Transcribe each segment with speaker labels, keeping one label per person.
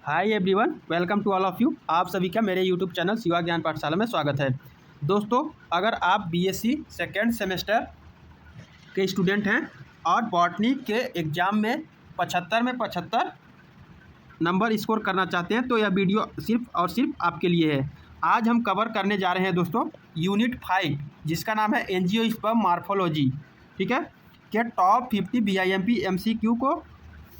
Speaker 1: Hi everyone, welcome to all of you. आप सभी का मेरे यूट्यूब चैनल शिवा ज्ञान पाठशाला में स्वागत है। दोस्तों, अगर आप बीएससी सेकेंड सेमेस्टर के स्टूडेंट हैं और बॉटनी के एग्ज़ाम में 75 नंबर स्कोर करना चाहते हैं तो यह वीडियो सिर्फ और सिर्फ आपके लिए है। आज हम कवर करने जा रहे हैं दोस्तों यूनिट 5, जिसका नाम है एंजियोस्पर्म मॉर्फोलॉजी। ठीक है, के टॉप 50 बीआईएमपी एमसीक्यू को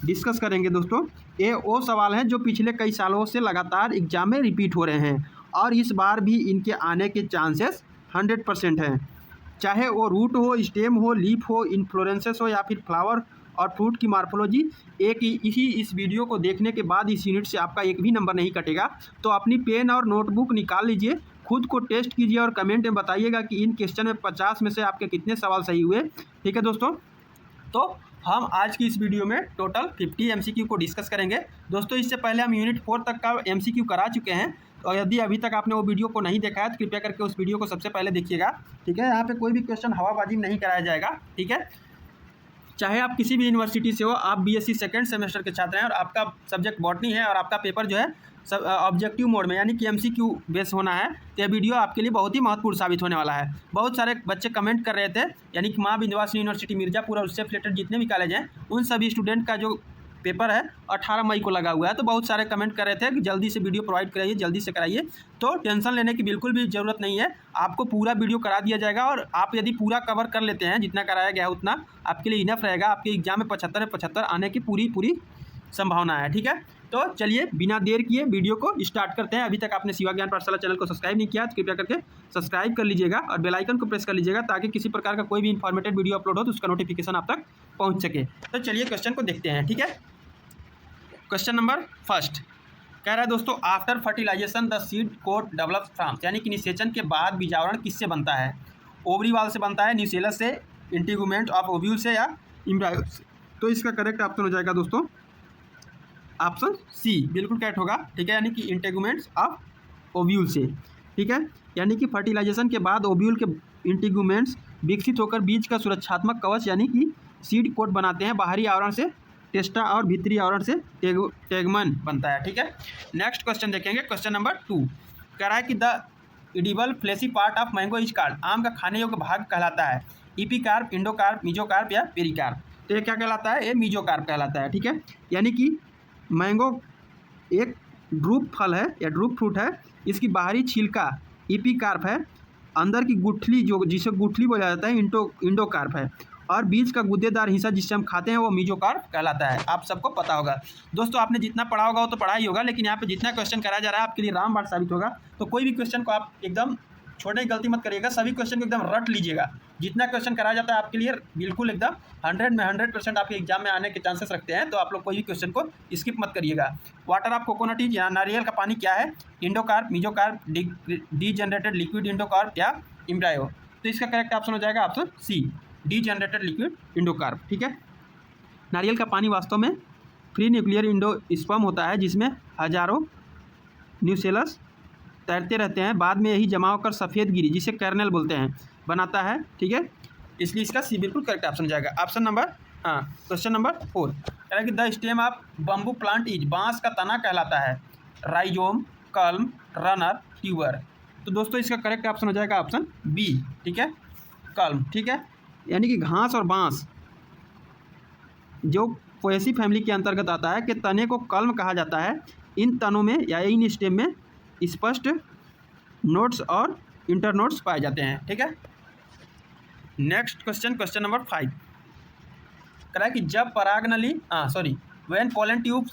Speaker 1: डिस्कस करेंगे। दोस्तों, ये वो सवाल हैं जो पिछले कई सालों से लगातार एग्जाम में रिपीट हो रहे हैं और इस बार भी इनके आने के चांसेस 100% हैं। चाहे वो रूट हो, स्टेम हो, लीफ हो, इन्फ्लोरेंसेस हो या फिर फ्लावर और फ्रूट की मार्फोलॉजी, इस वीडियो को देखने के बाद इस यूनिट से आपका एक भी नंबर नहीं कटेगा। तो अपनी पेन और नोटबुक निकाल लीजिए, खुद को टेस्ट कीजिए और कमेंट में बताइएगा कि इन क्वेश्चन में 50 में से आपके कितने सवाल सही हुए। ठीक है दोस्तों, तो हम आज की इस वीडियो में टोटल 50 एमसीक्यू को डिस्कस करेंगे। दोस्तों, इससे पहले हम यूनिट 4 तक का एमसीक्यू करा चुके हैं, और यदि अभी तक आपने वो वीडियो को नहीं देखा है तो कृपया करके उस वीडियो को सबसे पहले देखिएगा। ठीक है, यहाँ पे कोई भी क्वेश्चन हवाबाजी नहीं कराया जाएगा। ठीक है, चाहे आप किसी भी यूनिवर्सिटी से हो, आप बीएससी सेकेंड सेमेस्टर के छात्र हैं और आपका सब्जेक्ट बॉटनी है और आपका पेपर जो है सब ऑब्जेक्टिव मोड में यानी कि एमसीक्यू बेस होना है, तो यह वीडियो आपके लिए बहुत ही महत्वपूर्ण साबित होने वाला है। बहुत सारे बच्चे कमेंट कर रहे थे, यानी कि माँ विंध्यवासिनी यूनिवर्सिटी मिर्ज़ापुर और उससे रिलेटेड जितने भी कॉलेज हैं उन सभी स्टूडेंट का जो पेपर है 18 मई को लगा हुआ है। तो बहुत सारे कमेंट कर रहे थे कि जल्दी से वीडियो प्रोवाइड कराइए, जल्दी से कराइए। तो टेंशन लेने की बिल्कुल भी ज़रूरत नहीं है, आपको पूरा वीडियो करा दिया जाएगा और आप यदि पूरा कवर कर लेते हैं, जितना कराया गया है उतना आपके लिए इनफ रहेगा। आपके एग्जाम में 75 आने की पूरी संभावना है। ठीक है, तो चलिए बिना देर किए वीडियो को स्टार्ट करते हैं। अभी तक आपने शिवा ज्ञान पाठशाला चैनल को सब्सक्राइब नहीं किया तो कृपया करके सब्सक्राइब कर लीजिएगा और बेल आइकन को प्रेस कर लीजिएगा, ताकि किसी प्रकार का कोई भी इंफॉर्मेटिव वीडियो अपलोड हो तो उसका नोटिफिकेशन आप तक पहुंच सके। तो चलिए क्वेश्चन को देखते हैं। ठीक है, क्वेश्चन नंबर फर्स्ट कह रहा है दोस्तों, after fertilization the seed coat develops from, यानी कि निषेचन के बाद बीजावरण किससे बनता है? ओवरी वाल से बनता है, न्यूसेलस से, इंटीगुमेंट ऑफ ओव्यूल से या एम्ब्रायो से। तो इसका करेक्ट ऑप्शन हो जाएगा दोस्तों ऑप्शन सी, बिल्कुल करेक्ट होगा। ठीक है, यानी कि इंटीगुमेंट्स ऑफ ओव्यूल से। ठीक है, यानी कि फर्टिलाइजेशन के बाद ओव्यूल के इंटीगुमेंट्स विकसित होकर बीज का सुरक्षात्मक कवच यानी कि सीड कोट बनाते हैं। बाहरी आवरण से टेस्टा और भीतरी आवरण से टेगमन बनता है। ठीक है, नेक्स्ट क्वेश्चन देखेंगे। क्वेश्चन नंबर 2 कह रहा है कि the edible fleshy part of mango is called, आम का खाने योग्य भाग कहलाता है इपीकार्प, इंडोकार्प, मीजोकार्प या पेरिकार्प। तो ये क्या कहलाता है? ये मीजोकार्प कहलाता है। ठीक है, यानी कि मैंगो एक ड्रूप फल है या ड्रूप फ्रूट है, इसकी बाहरी छिलका इपीकार्प है, अंदर की गुठली जो जिसे गुठली बोला जाता है इंडोकार्प है, और बीज का गुद्देदार हिस्सा जिससे हम खाते हैं वो मीजोकार्प कहलाता है। आप सबको पता होगा दोस्तों, आपने जितना पढ़ा होगा वो तो पढ़ा ही होगा, लेकिन यहाँ पे जितना क्वेश्चन कराया जा रहा है आपके लिए रामबाण साबित होगा। तो कोई भी क्वेश्चन को आप एकदम छोड़ने की गलती मत करिएगा, सभी क्वेश्चन को एकदम रट लीजिएगा। जितना क्वेश्चन कराया जाता है आपके लिए बिल्कुल एकदम 100 में 100% आपके एग्जाम में आने के चांसेस रखते हैं, तो आप लोग कोई भी क्वेश्चन को स्किप मत करिएगा। वाटर ऑफ कोकोनट इज, या नारियल का पानी क्या है? Endocarp, mesocarp, degenerated liquid endocarp या एम्ब्रायो। तो इसका करेक्ट ऑप्शन हो जाएगा option C, degenerated liquid endocarp. ठीक है, नारियल का पानी वास्तव में फ्री न्यूक्लियर इंडोस्पर्म होता है, जिसमें हजारों न्यूसेलस तैरते रहते हैं। बाद में यही जमा होकर सफ़ेद गिरी, जिसे कर्नेल बोलते हैं, बनाता है। ठीक है, इसलिए इसका सी बिल्कुल करेक्ट ऑप्शन जाएगा। ऑप्शन नंबर क्वेश्चन नंबर 4 कह रहा है कि the stem of bamboo plant is, बांस का तना कहलाता है राइजोम, कल्म, रनर, ट्यूबर। तो दोस्तों इसका करेक्ट ऑप्शन हो जाएगा ऑप्शन बी। ठीक है, कल्म। ठीक है, यानी कि घास और बांस जो पोएसी फैमिली के अंतर्गत आता है कि तने को कल्म कहा जाता है। इन तनों में या इन स्टेम में स्पष्ट नोट्स और इंटरनोट्स पाए जाते हैं। ठीक है, नेक्स्ट क्वेश्चन, क्वेश्चन नंबर 5 कह रहा है कि जब परागनली when pollen tube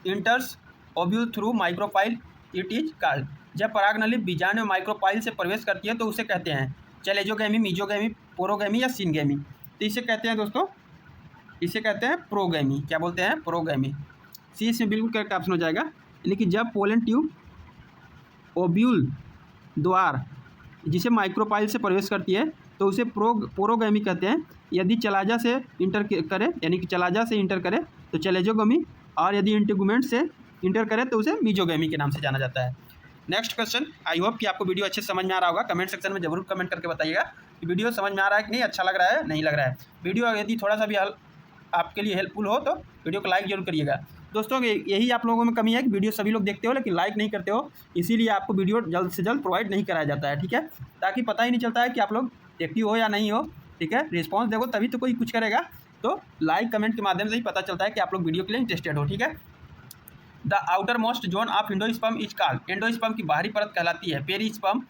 Speaker 1: enters ovule through micropyle it is called, जब परागनली बीजाणु में माइक्रोपाइल से प्रवेश करती है तो उसे कहते हैं चैलेजोगैमी, मीजोगैमी, पोरोगैमी या सिनगैमी। तो इसे कहते हैं दोस्तों, इसे कहते हैं प्रोगैमी। क्या बोलते हैं? प्रोगैमी। सी इसमें बिल्कुल करेक्ट ऑप्शन हो जाएगा। लेकिन जब पोलन ट्यूब ओव्यूल द्वार जिसे माइक्रोपाइल से प्रवेश करती है तो उसे पोरोगैमी कहते हैं। यदि चलाजा से इंटर करे, यानी कि चलाजा से इंटर करे तो चैलेजोगैमी, और यदि इंटीगुमेंट से इंटर करे तो उसे मीजोगैमी के नाम से जाना जाता है। नेक्स्ट क्वेश्चन, आई होप कि आपको वीडियो अच्छे से समझ में आ रहा होगा। कमेंट सेक्शन में जरूर कमेंट करके बताइएगा कि वीडियो समझ में आ रहा है कि नहीं, अच्छा लग रहा है, नहीं लग रहा है। वीडियो यदि थोड़ा सा भी आपके लिए हेल्पफुल हो तो वीडियो को लाइक जरूर करिएगा। दोस्तों यही आप लोगों में कमी है कि वीडियो सभी लोग देखते हो लेकिन लाइक नहीं करते हो, इसीलिए आपको वीडियो जल्द से जल्द प्रोवाइड नहीं कराया जाता है, ठीक है, ताकि पता ही नहीं चलता है कि आप लोग एक्टिव हो या नहीं हो, ठीक है। रिस्पॉन्स देखो तभी तो कोई कुछ करेगा, तो लाइक कमेंट के माध्यम से ही पता चलता है कि आप लोग वीडियो के लिए इंटरेस्टेड हो, ठीक है। The outer most zone of endosperm is called, endosperm की बाहरी परत कहलाती है पेरिस्पर्म,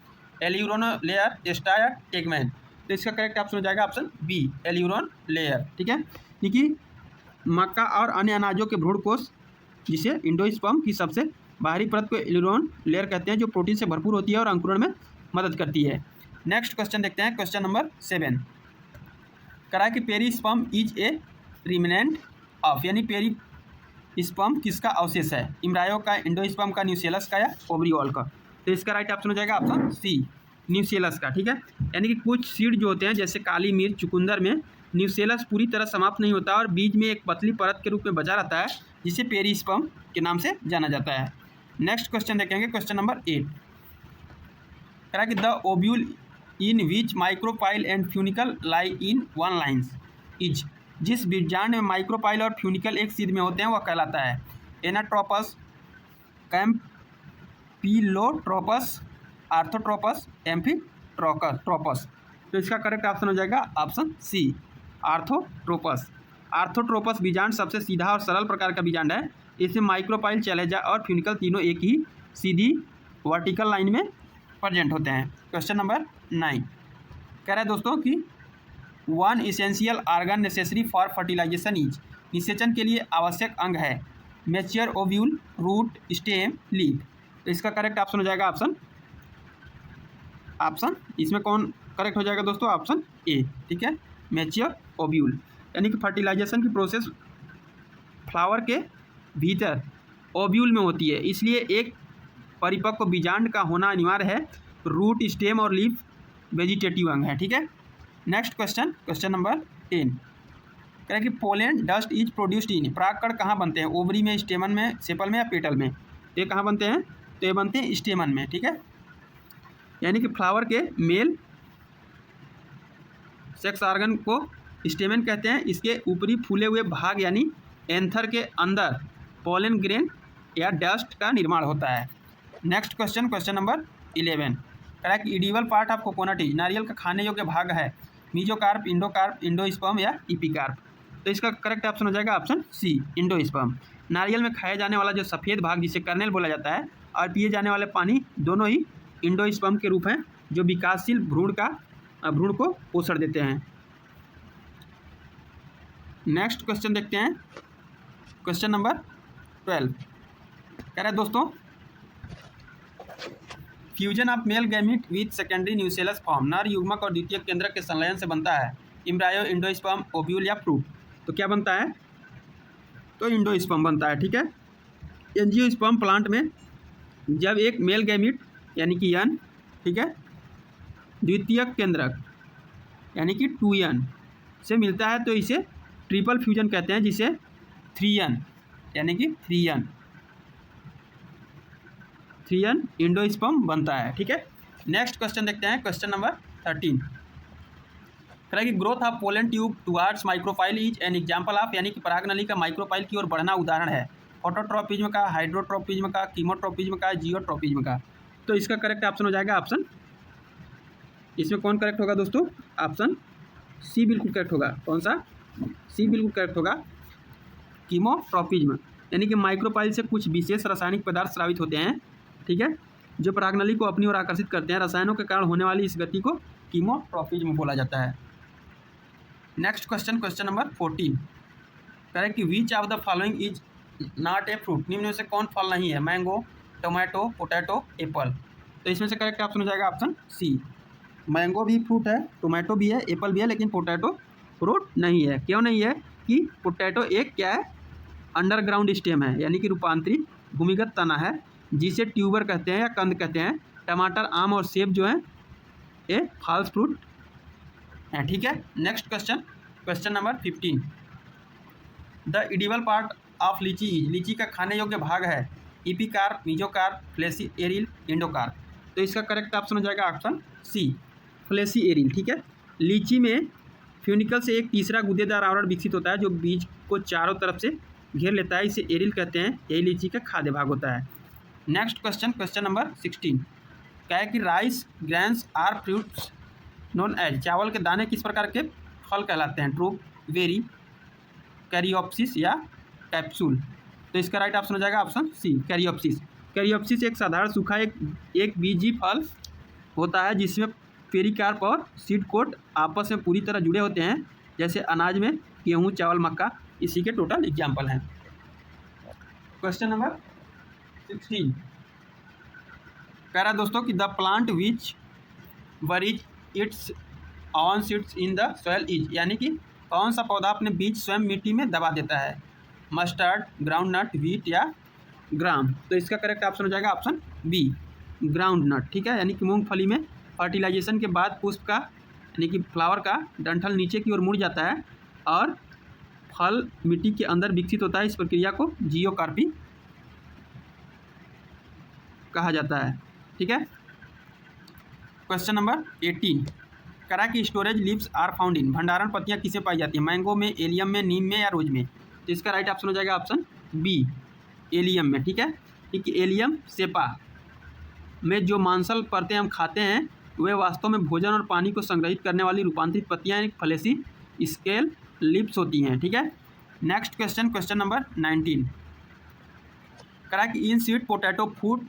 Speaker 1: एल्यूरोन लेयर, टेस्टा या टेगमेन। तो इसका करेक्ट ऑप्शन हो जाएगा ऑप्शन बी, एल्यूरोन लेयर, ठीक है। क्योंकि मक्का और अन्य अनाजों के भ्रूणकोश जिसे एंडोस्पर्म की सबसे बाहरी परत को एल्यूरोन लेयर कहते हैं, जो प्रोटीन से भरपूर होती है और अंकुरण में मदद करती है। नेक्स्ट क्वेश्चन देखते हैं, क्वेश्चन नंबर 7 करा कि perisperm is a remnant of, यानी पेरिस्पर्म किसका अवशेष है, इम्ब्रायो का, एंडोस्पर्म का, न्यूसेलस का या ओवरियोल का। तो इसका राइट ऑप्शन हो जाएगा ऑप्शन सी, न्यूसेलस का, ठीक है। यानी कि कुछ सीड जो होते हैं जैसे काली मिर्च, चुकंदर में न्यूसेलस पूरी तरह समाप्त नहीं होता और बीज में एक पतली परत के रूप में बचा रहता है, जिसे पेरिस्पर्म के नाम से जाना जाता है। नेक्स्ट क्वेश्चन देखेंगे, क्वेश्चन नंबर 8 करा कि the ovule in which micropyle and funicle lie in one lines is, जिस बीजांड में माइक्रोपाइल और फ्यूनिकल एक सीध में होते हैं वह कहलाता है एनाट्रोपस, कैम्पिलोट्रोपस, आर्थोट्रोपस, एम्फीट्रोपस। तो इसका करेक्ट ऑप्शन हो जाएगा ऑप्शन सी, आर्थोट्रोपस। आर्थोट्रोपस बीजांड सबसे सीधा और सरल प्रकार का बीजांड है। इसमें माइक्रोपाइल, चैलेजा और फ्यूनिकल तीनों एक ही सीधी वर्टिकल लाइन में प्रेजेंट होते हैं। क्वेश्चन नंबर 9 कह रहा है दोस्तों कि one essential organ necessary for fertilization is, निषेचन के लिए आवश्यक अंग है mature ovule, root, stem, leaf. तो इसका करेक्ट ऑप्शन हो जाएगा ऑप्शन इसमें कौन करेक्ट हो जाएगा दोस्तों, ऑप्शन ए, ठीक है, मैच्योर ओव्यूल। यानी कि फर्टिलाइजेशन की प्रोसेस फ्लावर के भीतर ओव्यूल में होती है, इसलिए एक परिपक्व बीजांड का होना अनिवार्य है। रूट, स्टेम और लीफ वेजिटेटिव अंग है, ठीक है। नेक्स्ट क्वेश्चन, क्वेश्चन नंबर 10 कह रहा है कि pollen dust is produced in, परागकण कहाँ बनते हैं, ओवरी में, स्टेमन में, सेपल में या पेटल में। ये कहाँ बनते हैं, तो ये बनते हैं स्टेमन में, ठीक है। यानी कि फ्लावर के मेल सेक्स ऑर्गन को स्टेमन कहते हैं। इसके ऊपरी फूले हुए भाग यानी एंथर के अंदर पोलन ग्रेन या डस्ट का निर्माण होता है। नेक्स्ट क्वेश्चन, क्वेश्चन नंबर 11 कह रहा है कि edible part of coconut is, नारियल का खाने योग्य भाग है मीजोकार्प, इंडोकार्प, इंडोस्पर्म या इपिकार्प। तो इसका करेक्ट ऑप्शन हो जाएगा ऑप्शन सी, इंडोस्पर्म। नारियल में खाया जाने वाला जो सफ़ेद भाग जिसे कर्नेल बोला जाता है और पिए जाने वाले पानी दोनों ही इंडोस्पर्म के रूप हैं, जो विकासशील भ्रूण को पोषण देते हैं। नेक्स्ट क्वेश्चन देखते हैं, क्वेश्चन नंबर 12 कह रहा है दोस्तों fusion of male gamete with secondary nucellus form, नर युग्मक और द्वितीयक केंद्रक के संलयन से बनता है इम्ब्रायो, इंडोस्पर्म, ओव्यूल या फ्रूट। तो क्या बनता है, तो इंडोस्पर्म बनता है, ठीक है। एंजियोस्पर्म प्लांट में जब एक मेल गैमीट यानी कि यन, ठीक है, द्वितीयक केंद्रक यानी कि 2n से मिलता है तो इसे ट्रिपल फ्यूजन कहते हैं, जिसे 3n यानी कि 3n इंडोस्पर्म बनता है, ठीक है। नेक्स्ट क्वेश्चन देखते हैं, क्वेश्चन नंबर 13 कह रहा है कि growth of pollen tube towards micropyle is an example of, यानी कि परागनली का माइक्रोपाइल की ओर बढ़ना उदाहरण है फोटोट्रोपिज्म का, हाइड्रोट्रोपिज्म का, कीमोट्रोपिज्म का, जियोट्रोपिज्म का। तो इसका करेक्ट ऑप्शन हो जाएगा ऑप्शन, इसमें कौन करेक्ट होगा दोस्तों, ऑप्शन सी बिल्कुल करेक्ट होगा। कौन सा, सी बिल्कुल करेक्ट होगा, कीमोट्रोपिज्म। यानी कि माइक्रोपाइल से कुछ विशेष रासायनिक पदार्थ स्रावित होते हैं, ठीक है, जो परागनली को अपनी ओर आकर्षित करते हैं। रसायनों के कारण होने वाली इस गति को कीमोट्रोपिज्म बोला जाता है। नेक्स्ट क्वेश्चन, क्वेश्चन नंबर 14 कह रहा है कि which of the following is not a fruit, निम्न में से कौन फल नहीं है, मैंगो, टोमेटो, पोटैटो, एप्पल। तो इसमें से करेक्ट ऑप्शन हो जाएगा ऑप्शन सी, मैंगो भी फ्रूट है, टोमेटो भी है, एप्पल भी है, लेकिन पोटैटो फ्रूट नहीं है। क्यों नहीं है कि पोटैटो एक क्या है, अंडरग्राउंड स्टेम है, यानी कि रूपांतरित भूमिगत तना है, जिसे ट्यूबर कहते हैं या कंद कहते हैं। टमाटर, आम और सेब जो है ये फॉल्स फ्रूट है, ठीक है। Next question, question number 15 the edible part of लीची इज, लीची का खाने योग्य भाग है epicarp, mesocarp, fleshy aryl, endocarp. तो इसका करेक्ट ऑप्शन हो जाएगा ऑप्शन सी, फ्लेसी एरिल, ठीक है। लीची में फ्यूनिकल से एक तीसरा गूदेदार आवरण विकसित होता है जो बीज को चारों तरफ से घेर लेता है, इसे एरिल कहते हैं। यही लीची का खाद्य भाग होता है। नेक्स्ट क्वेश्चन नंबर 16 क्या है कि rice grains are fruits known as, चावल के दाने किस प्रकार के फल कहलाते हैं? ड्रूप, वेरी, कैरियोप्सिस या कैप्सूल। तो इसका राइट ऑप्शन हो जाएगा ऑप्शन सी, कैरियोप्सिस। कैरियोप्सिस एक साधारण सूखा एक बीजी फल होता है जिसमें पेरिकार्प और सीड कोट आपस में पूरी तरह जुड़े होते हैं, जैसे अनाज में गेहूँ, चावल, मक्का, इसी के टोटल एग्जाम्पल हैं। क्वेश्चन नंबर 16 कह रहा है दोस्तों कि the plant which buries its on seeds in the soil is, यानी कि कौन सा पौधा अपने बीज स्वयं मिट्टी में दबा देता है? मस्टर्ड, ग्राउंड नट, व्हीट या ग्राम। तो इसका करेक्ट ऑप्शन हो जाएगा ऑप्शन बी, ग्राउंड नट। ठीक है, यानी कि मूंगफली में फर्टिलाइजेशन के बाद पुष्प का यानी कि फ्लावर का डंठल नीचे की ओर मुड़ जाता है और फल मिट्टी के अंदर विकसित होता है। इस प्रक्रिया को जियोकार्पी कहा जाता है। ठीक है। क्वेश्चन नंबर 18 करा कि storage leaves are found in, भंडारण पत्तियां किसे पाई जाती हैं? मैंगो में, एलियम में, नीम में या रोज में। तो इसका राइट ऑप्शन हो जाएगा ऑप्शन बी, एलियम में। ठीक है, क्योंकि एलियम सेपा में जो मांसल परतें हम खाते हैं वे वास्तव में भोजन और पानी को संग्रहित करने वाली रूपांतरित पत्तियां एक फलेसी स्केल लिप्स होती हैं। ठीक है। नेक्स्ट क्वेश्चन नंबर 19 करा कि in sweet potato food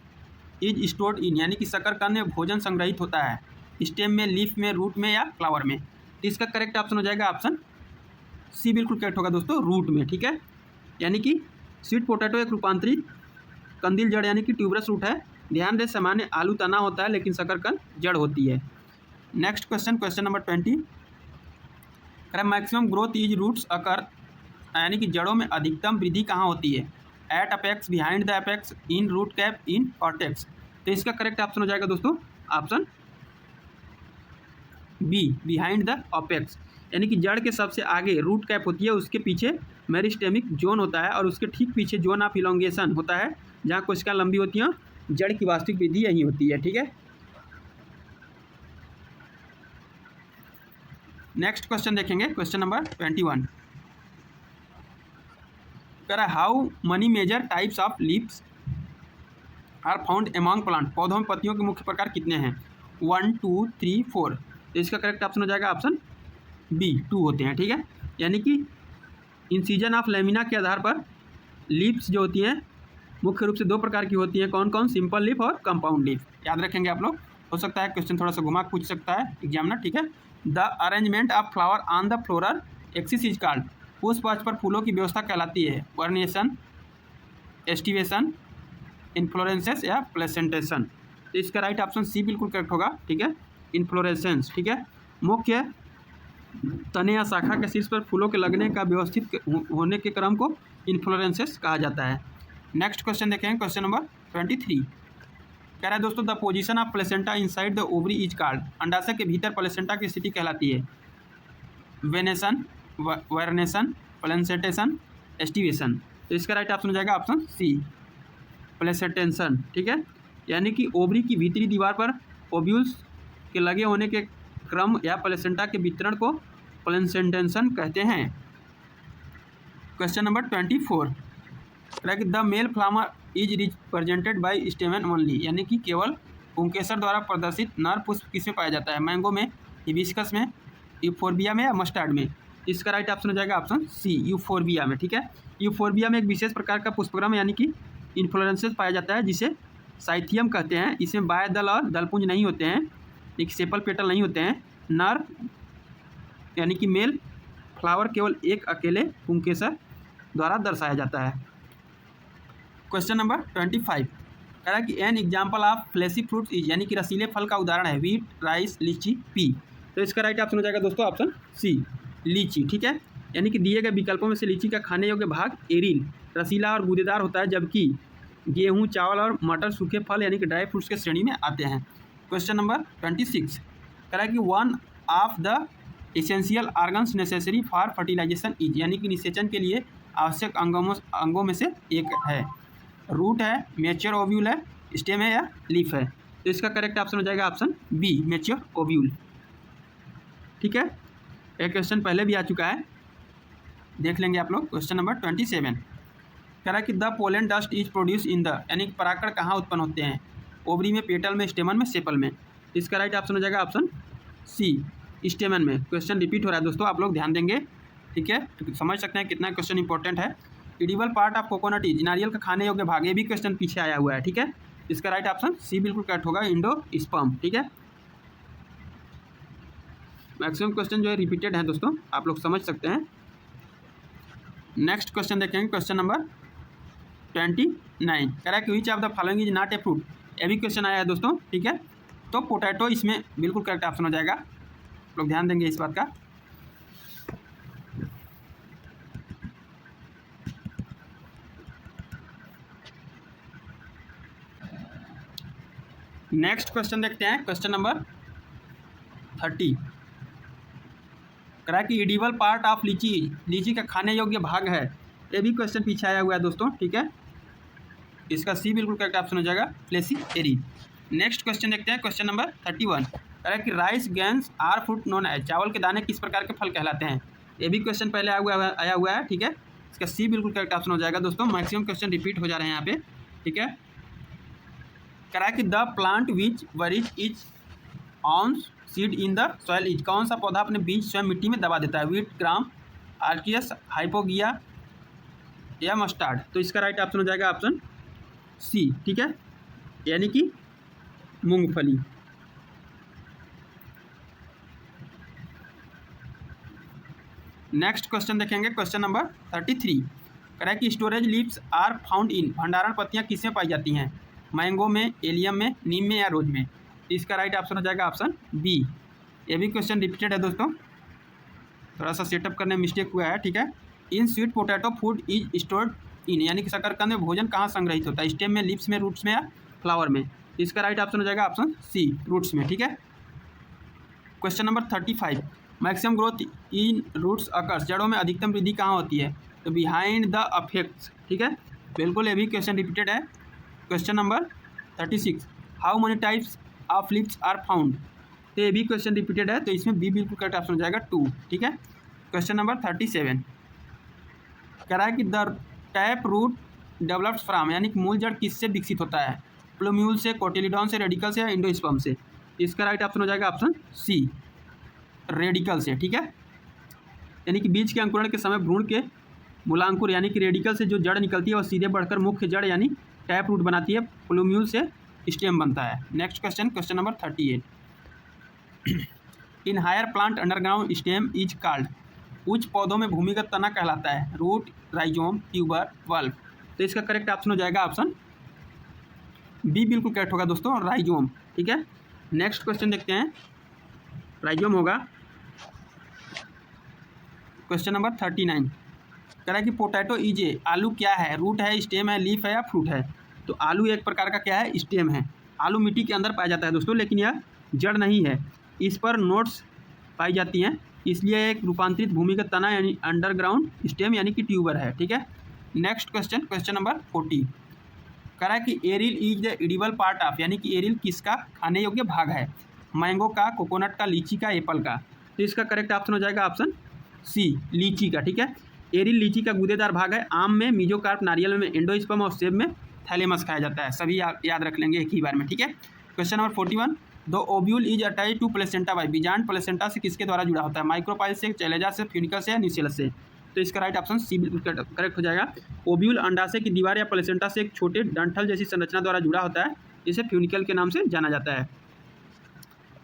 Speaker 1: is stored in, यानी कि शकरकंद में भोजन संग्रहित होता है स्टेम में, लीफ में, रूट में या फ्लावर में। तो इसका करेक्ट ऑप्शन हो जाएगा ऑप्शन सी, बिल्कुल करेक्ट होगा दोस्तों, रूट में। ठीक है, यानी कि स्वीट पोटैटो एक रूपांतरित कंदील जड़ यानी कि ट्यूबरस रूट है। ध्यान दें, सामान्य आलू तना होता है लेकिन शकरकंद जड़ होती है। Next question number 20 maximum growth is roots occur, यानी कि जड़ों में अधिकतम वृद्धि कहाँ होती है? At apex, behind the apex, in root cap, in cortex. तो इसका करेक्ट ऑप्शन हो जाएगा दोस्तों option B, behind the apex, यानी कि जड़ के सबसे आगे रूट कैप होती है, उसके पीछे मेरिस्टेमिक जोन होता है और उसके ठीक पीछे जोन ऑफ इलोंगेशन होता है जहाँ कोशिका लंबी होती हैं। जड़ की वास्तविक वृद्धि यही होती है। ठीक है। नेक्स्ट क्वेश्चन देखेंगे, क्वेश्चन नंबर 21 कह रहा है how many major types of leaves are found among plant, पौधों में पत्तियों के मुख्य प्रकार कितने हैं? 1, 2, 3, 4। तो इसका करेक्ट ऑप्शन हो जाएगा ऑप्शन बी, 2 होते हैं। ठीक है, यानी कि इंसिजन ऑफ लेमिना के आधार पर लीव्स जो होती हैं मुख्य रूप से 2 प्रकार की होती हैं। कौन कौन? सिंपल लीफ और कंपाउंड लीफ। याद रखेंगे आप लोग, हो सकता है क्वेश्चन थोड़ा सा घुमा पूछ सकता है एग्जामिनर। ठीक है। The arrangement of flower on the floral axis is called, पुष्प अक्ष पर फूलों की व्यवस्था कहलाती है वर्नेशन, एस्टिवेशन, इन्फ्लोरेंसेस या प्लेसेंटेशन। तो इसका राइट ऑप्शन सी बिल्कुल करेक्ट होगा। ठीक है, इन्फ्लोरेसेंस। ठीक है, मुख्य तने या शाखा के शीर्ष पर फूलों के लगने का व्यवस्थित होने के क्रम को इन्फ्लोरेंसेस कहा जाता है। नेक्स्ट क्वेश्चन देखेंगे, क्वेश्चन नंबर 23 कह रहा है दोस्तों the position of placenta inside the ovary is called, अंडाशय के भीतर प्लेसेंटा की स्थिति कहलाती है वेनेशन, वर्नेशन, प्लेसेंटेशन, एस्टिवेशन। तो इसका राइट ऑप्शन हो जाएगा ऑप्शन सी, प्लेसेंटेशन। ठीक है, यानी कि ओवरी की भीतरी दीवार पर ओव्यूल्स के लगे होने के क्रम या प्लेसेंटा के वितरण को प्लेसेंटेशन कहते हैं। Question number 24 the male flower is represented by स्टेमन only, यानी कि केवल पुंकेसर द्वारा प्रदर्शित नर पुष्प किसमें पाया जाता है? मैंगो में, हिबिस्कस में, यूफोरबिया में या मस्टर्ड में। इसका राइट ऑप्शन हो जाएगा ऑप्शन सी, यूफोरबिया में। ठीक है, यूफोरबिया में एक विशेष प्रकार का पुष्पक्रम यानी कि इन्फ्लोरेंसेस पाया जाता है जिसे साइथियम कहते हैं। इसमें बाह्य दल और दलपुंज नहीं होते हैं, एक सेपल पेटल नहीं होते हैं। नर यानी कि मेल फ्लावर केवल एक अकेले पुंकेसर द्वारा दर्शाया जाता है। क्वेश्चन नंबर 25 कह रहा है कि an example of fleshy fruits is, यानी कि रसीले फल का उदाहरण है व्हीट, राइस, लीची, पी। तो इसका राइट ऑप्शन हो जाएगा दोस्तों ऑप्शन सी, लीची। ठीक है, यानी कि दिए गए विकल्पों में से लीची का खाने योग्य भाग एरिल, रसीला और गूदेदार होता है, जबकि गेहूँ, चावल और मटर सूखे फल यानी कि ड्राई फ्रूट्स के श्रेणी में आते हैं। क्वेश्चन नंबर 26 कह रहा है कि one of the essential organs necessary for fertilization is, यानी कि निषेचन के लिए आवश्यक अंगों में से एक है। रूट है, मैच्योर ओव्यूल है, स्टेम है या लीफ है। तो इसका करेक्ट ऑप्शन हो जाएगा ऑप्शन बी, मैच्योर ओव्यूल। ठीक है, एक क्वेश्चन पहले भी आ चुका है। देख लेंगे आप लोग। क्वेश्चन नंबर 27 कह रहा है कि the pollen dust is produce in the, यानी कि परागकण कहाँ उत्पन्न होते हैं? ओवरी में, पेटल में, स्टेमन में, सेपल में। इसका राइट ऑप्शन हो जाएगा ऑप्शन सी, स्टेमन में। क्वेश्चन रिपीट हो रहा है दोस्तों, आप लोग ध्यान देंगे, ठीक है, तो समझ सकते हैं कितना क्वेश्चन इंपॉर्टेंट है। Edible part of coconut is, नारियल का खाने योग्य भाग, ये भी क्वेश्चन पीछे आया हुआ है, ठीक है। इसका राइट ऑप्शन सी बिल्कुल करेक्ट होगा, एंडोस्पर्म, ठीक है। मैक्सिमम क्वेश्चन जो है रिपीटेड है दोस्तों, आप लोग समझ सकते हैं। नेक्स्ट क्वेश्चन देखेंगे, क्वेश्चन नंबर 29 कह रहा है कि which of the following is not a fruit, ये भी क्वेश्चन आया है दोस्तों, ठीक है। तो पोटैटो इसमें बिल्कुल करेक्ट ऑप्शन हो जाएगा, लोग ध्यान देंगे इस बात का। नेक्स्ट क्वेश्चन देखते हैं, क्वेश्चन नंबर 30 कह रहा है कि एडिबल पार्ट ऑफ लीची, लीची का खाने योग्य भाग है, ये भी क्वेश्चन पीछे आया हुआ है दोस्तों, ठीक है। इसका सी बिल्कुल करेक्ट ऑप्शन हो जाएगा, फ्लेसी एरी। नेक्स्ट क्वेश्चन देखते हैं, क्वेश्चन नंबर 31 कह रहा है कि rice grains are fruit known as, चावल के दाने किस प्रकार के फल कहलाते हैं? ये भी क्वेश्चन पहले आया हुआ है, ठीक है। इसका सी बिल्कुल करेक्ट ऑप्शन हो जाएगा दोस्तों। मैक्सिमम क्वेश्चन रिपीट हो जा रहे हैं यहाँ पे, ठीक है। कह रहा है कि the plant which worries is on seed in the soil is, कौन सा पौधा अपने बीज स्वयं मिट्टी में दबा देता है? वीट, ग्राम, आर्कियस, हाइपोगिया या मस्टार्ड। तो इसका राइट ऑप्शन हो जाएगा ऑप्शन सी, ठीक है, यानी कि मूंगफली। नेक्स्ट क्वेश्चन देखेंगे, क्वेश्चन नंबर 33 कह रहा है कि storage leaves are found in, भंडारण पत्तियां किसमें पाई जाती हैं? मैंगो में, एलियम में, नीम में या रोज में। इसका राइट ऑप्शन हो जाएगा ऑप्शन बी। ये भी क्वेश्चन रिपीटेड है दोस्तों, थोड़ा सा सेटअप करने में मिस्टेक हुआ है, ठीक है। In sweet potato food is stored in, यानी कि शकरकंद में भोजन कहाँ संग्रहित होता है? स्टेम में, लीव्स में, रूट्स में या फ्लावर में। इसका राइट ऑप्शन हो जाएगा ऑप्शन सी, रूट्स में, ठीक है। Question number 35 maximum growth in roots occurs, जड़ों में अधिकतम वृद्धि कहाँ होती है? तो बिहाइंड द अफेक्ट्स, ठीक है, बिल्कुल ये भी क्वेश्चन रिपीटेड है। Question number 36 how many types of leaves are found, तो ये भी क्वेश्चन रिपीटेड है, तो इसमें बी बिल्कुल करेक्ट ऑप्शन हो जाएगा 2, ठीक है। क्वेश्चन नंबर 37 कह रहा है कि the tap root developed from, यानी कि मूल जड़ किससे विकसित होता है? प्लूम्यूल से, कोटिलीडॉन से, रेडिकल से या एंडोस्पर्म से। इसका राइट ऑप्शन हो जाएगा ऑप्शन सी, रेडिकल से, ठीक है। यानी कि बीज के अंकुरण के समय भ्रूण के मूलांकुर यानी कि रेडिकल से जो जड़ निकलती है वो सीधे बढ़कर मुख्य जड़ यानी टैप रूट बनाती है, प्लूम्यूल से स्टेम बनता है। Next question, question number 38 in higher plant underground stem is called, उच्च पौधों में भूमिगत तना कहलाता है? Root, rhizome, tuber, bulb. तो इसका करेक्ट ऑप्शन हो जाएगा ऑप्शन बी बिल्कुल करेक्ट होगा दोस्तों, राइजोम, ठीक है। नेक्स्ट क्वेश्चन देखते हैं, राइजोम होगा। क्वेश्चन नंबर 39 कह रहा है कि पोटैटो इज ए, आलू क्या है? रूट है, स्टेम है, लीफ है या फ्रूट है? तो आलू एक प्रकार का क्या है? स्टेम है। आलू मिट्टी के अंदर पाया जाता है दोस्तों, लेकिन यह जड़ नहीं है। इस पर नोट्स पाई जाती हैं, इसलिए एक रूपांतरित भूमिगत तना यानी अंडरग्राउंड स्टेम यानी कि ट्यूबर है, ठीक है। नेक्स्ट क्वेश्चन, क्वेश्चन नंबर 40 कह रहा है कि aryl is the edible part of, यानी कि एरिल किसका खाने योग्य भाग है? मैंगो का, कोकोनट का, लीची का, एप्पल का। तो इसका करेक्ट ऑप्शन हो जाएगा ऑप्शन सी, लीची का, ठीक है। एरिल लीची का गूदेदार भाग है। आम में मीजोकार्प, नारियल में एंडोस्पर्म और सेब में थैलेमस खाया जाता है। सभी याद रख लेंगे एक ही बार में, ठीक है। Question number 41 the ovule is attach to placenta by, बीजांड प्लेसेंटा से किसके द्वारा जुड़ा होता है? माइक्रोपाइल से, चैलेजा से, फ्यूनिकल से या न्यूसेलस से। तो इसका राइट ऑप्शन सी करेक्ट हो जाएगा। ओव्यूल अंडाशय की दीवार या प्लेसेंटा से एक छोटे डंठल जैसी संरचना द्वारा जुड़ा होता है, इसे फ्यूनिकल के नाम से जाना जाता है।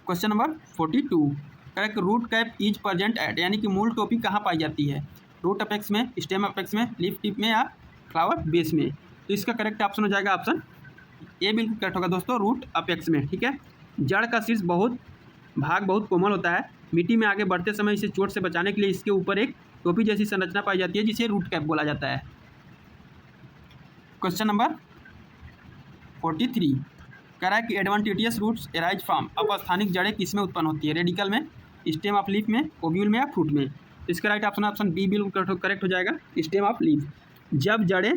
Speaker 1: Question number 42 correct root cap is present at, यानी कि मूल टोपी कहाँ पाई जाती है? रूट अपेक्स में, स्टेम अपेक्स में, लीफ टिप में या फ्लावर बेस में। तो इसका करेक्ट ऑप्शन हो जाएगा ऑप्शन ए बिल्कुल करेक्ट होगा दोस्तों, रूट अपेक्स में, ठीक है। जड़ का शीर्ष भाग बहुत कोमल होता है। मिट्टी में आगे बढ़ते समय इसे चोट से बचाने के लिए इसके ऊपर एक टोपी जैसी संरचना पाई जाती है, जिसे रूट कैप बोला जाता है। क्वेश्चन नंबर 43 कह रहा है कि एडवांटेजियस रूट्स एराइज फ्रॉम, अपस्थानिक जड़ें किस में उत्पन्न होती है? रेडिकल में, स्टेम ऑफ लीफ में, ओव्यूल में या फ्रूट में। इसका राइट ऑप्शन ऑप्शन बी बिल्कुल करेक्ट हो जाएगा, स्टेम ऑफ लीफ। जब जड़ें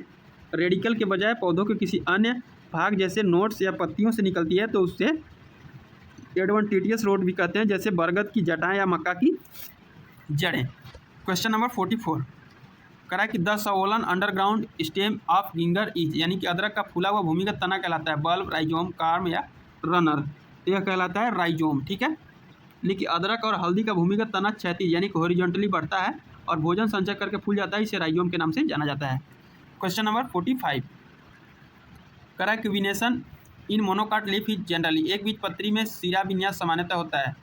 Speaker 1: रेडिकल के बजाय पौधों के किसी अन्य भाग जैसे नोट्स या पत्तियों से निकलती है तो उससे एडवांटेजियस रूट भी कहते हैं, जैसे बरगद की जटाएं या मक्का की जड़ें। क्वेश्चन नंबर 44 कह रहा है कि the swollen underground stem of ginger is, यानी कि अदरक का फूला हुआ भूमिगत तना कहलाता है बल्ब, राइजोम, कार्म या रनर। तो यह कहलाता है राइजोम, ठीक है। लेकिन अदरक और हल्दी का भूमिगत तना क्षैतिज यानी कि हॉरिजॉन्टली बढ़ता है और भोजन संचय करके फूल जाता है, इसे राइजोम के नाम से जाना जाता है। क्वेश्चन नंबर 45 कह रहा है कि विनेशन इन मोनोकाट लीफ इज जनरली, एक बीजपत्री में सिरा विन्यास सामान्यतः होता है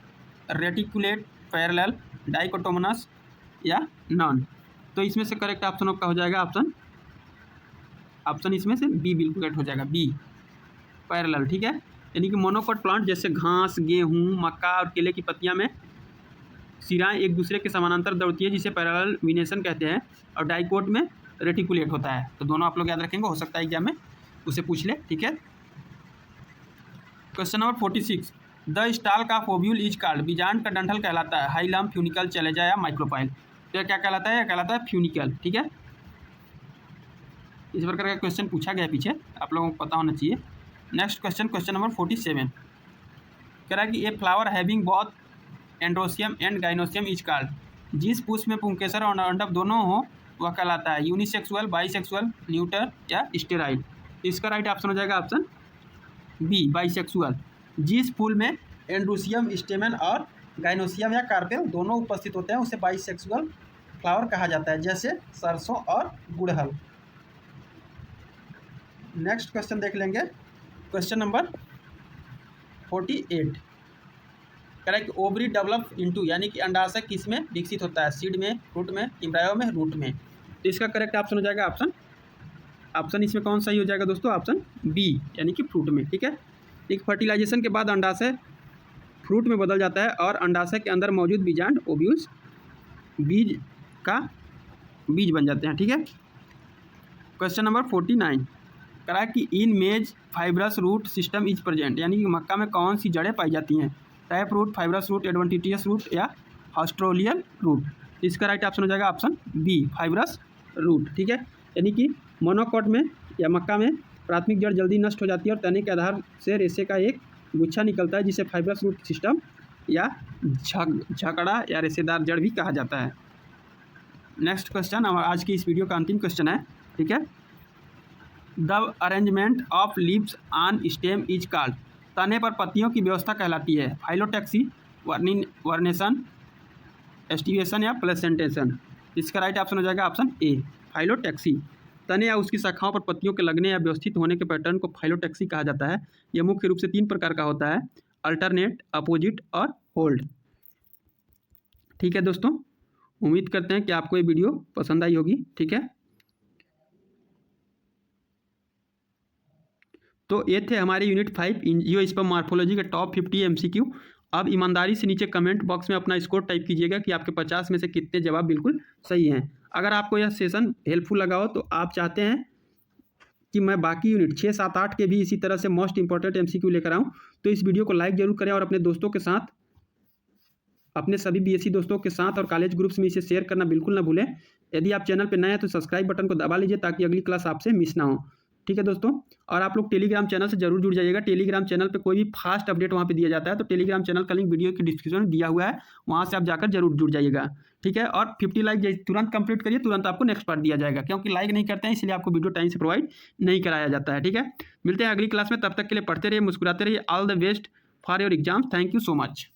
Speaker 1: रेटिकुलेट, पैरेलल, डाइकोटोमनस या नॉन। तो इसमें से करेक्ट ऑप्शन आपका हो जाएगा ऑप्शन इसमें से बी बिल्कुल करेक्ट हो जाएगा, बी पैरेलल, ठीक है। यानी कि मोनोकोट प्लांट जैसे घास, गेहूँ, मक्का और केले की पत्तियां में सिराएं एक दूसरे के समानांतर दौड़ती है जिसे पैरेलल विनेशन कहते हैं, और डाइकोट में रेटिकुलेट होता है। तो दोनों आप लोग याद रखेंगे, हो सकता है एग्जाम में उसे पूछ ले, ठीक है। क्वेश्चन नंबर 46 द स्टाल का ओव्यूल इज कॉल्ड, बीजांड का डंठल कहलाता है हाइलम, फ्यूनिकल, चलेजा या माइक्रोपाइल। तो यह क्या कहलाता है? यह कहलाता है फ्यूनिकल, ठीक है। इस प्रकार का क्वेश्चन पूछा गया पीछे, आप लोगों को पता होना चाहिए। नेक्स्ट क्वेश्चन, क्वेश्चन नंबर 47 कह रहा है कि a flower having both androecium and gynoecium is called, जिस पुष्प में पुंकेसर और अंडक दोनों हो वह कहलाता है यूनिसेक्सुअल, बाइसेक्सुअल, न्यूटर या स्टेराइल। इसका राइट ऑप्शन हो जाएगा ऑप्शन बी बाइसेक्सुअल। जिस फूल में एंड्रोसियम, स्टेमन और गाइनोसियम या कार्पेल दोनों उपस्थित होते हैं उसे बाइसेक्सुअल फ्लावर कहा जाता है, जैसे सरसों और गुड़हल। नेक्स्ट क्वेश्चन देख लेंगे, क्वेश्चन नंबर 48 कह रहा है कि ओवरी डेवलप इनटू, यानी कि अंडाशय किस में विकसित होता है? सीड में, फ्रूट में, एम्ब्रायो में, रूट में। तो इसका करेक्ट ऑप्शन हो जाएगा ऑप्शन इसमें कौन सही हो जाएगा दोस्तों? ऑप्शन बी यानी कि फ्रूट में, ठीक है। एक फर्टिलाइजेशन के बाद अंडाशय फ्रूट में बदल जाता है और अंडाशय के अंदर मौजूद बीजांड ओव्यूल्स बीज बन जाते हैं, ठीक है। क्वेश्चन नंबर 49 कह रहा है कि in maize fibrous root system is present, यानी कि मक्का में कौन सी जड़ें पाई जाती हैं? Tap root, fibrous root, adventitious root या हॉस्ट्रोलियल रूट। इसका राइट ऑप्शन हो जाएगा ऑप्शन बी फाइब्रस रूट, ठीक है। यानी कि मोनोकोट में या मक्का में प्राथमिक जड़ जल्दी नष्ट हो जाती है और तने के आधार से रेशे का एक गुच्छा निकलता है जिसे फाइब्रस रूट सिस्टम या झकड़ा या रेशेदार जड़ भी कहा जाता है। नेक्स्ट क्वेश्चन आज की इस वीडियो का अंतिम क्वेश्चन है, ठीक है। The arrangement of leaves on stem is called, तने पर पत्तियों की व्यवस्था कहलाती है फाइलोटैक्सी, वर्नेशन, एस्टिवेशन या प्लेसेंटेशन। इसका राइट ऑप्शन हो जाएगा ऑप्शन ए फाइलोटैक्सी। तने या उसकी शाखाओं पर पत्तियों के लगने या व्यवस्थित होने के पैटर्न को फाइलोटैक्सी कहा जाता है। यह मुख्य रूप से 3 प्रकार का होता है, अल्टरनेट, अपोजिट और होल्ड, ठीक है दोस्तों। उम्मीद करते हैं कि आपको ये वीडियो पसंद आई होगी, ठीक है। तो ये थे हमारे यूनिट 5 एंजियोस्पर्म मॉर्फोलॉजी के टॉप 50 एमसीक्यू। अब ईमानदारी से नीचे कमेंट बॉक्स में अपना स्कोर टाइप कीजिएगा कि आपके 50 में से कितने जवाब बिल्कुल सही हैं। अगर आपको यह सेशन हेल्पफुल लगा हो तो आप चाहते हैं कि मैं बाकी यूनिट 6, 7, 8 के भी इसी तरह से मोस्ट इंपॉर्टेंट एमसीक्यू लेकर आऊँ, तो इस वीडियो को लाइक जरूर करें और अपने दोस्तों के साथ, अपने सभी बीएससी दोस्तों के साथ और कॉलेज ग्रुप्स में इसे शेयर करना बिल्कुल ना भूलें। यदि आप चैनल पर नए हैं तो सब्सक्राइब बटन को दबा लीजिए ताकि अगली क्लास आपसे मिस ना हो, ठीक है दोस्तों। और आप लोग टेलीग्राम चैनल से जरूर जुड़ जाइएगा। टेलीग्राम चैनल पे कोई भी फास्ट अपडेट वहाँ पे दिया जाता है, तो टेलीग्राम चैनल का लिंक वीडियो की डिस्क्रिप्शन में दिया हुआ है, वहाँ से आप जाकर जरूर जुड़ जाइएगा, ठीक है। और 50 लाइक तुरंत कंप्लीट करिए, तुरंत आपको नेक्स्ट पार्ट दिया जाएगा, क्योंकि लाइक नहीं करते हैं इसलिए आपको वीडियो टाइम से प्रोवाइड नहीं कराया जाता है, ठीक है। मिलते हैं अगली क्लास में, तब तक के लिए पढ़ते रहिए, मुस्कुराते रहिए। All the best for your exam. Thank you so much.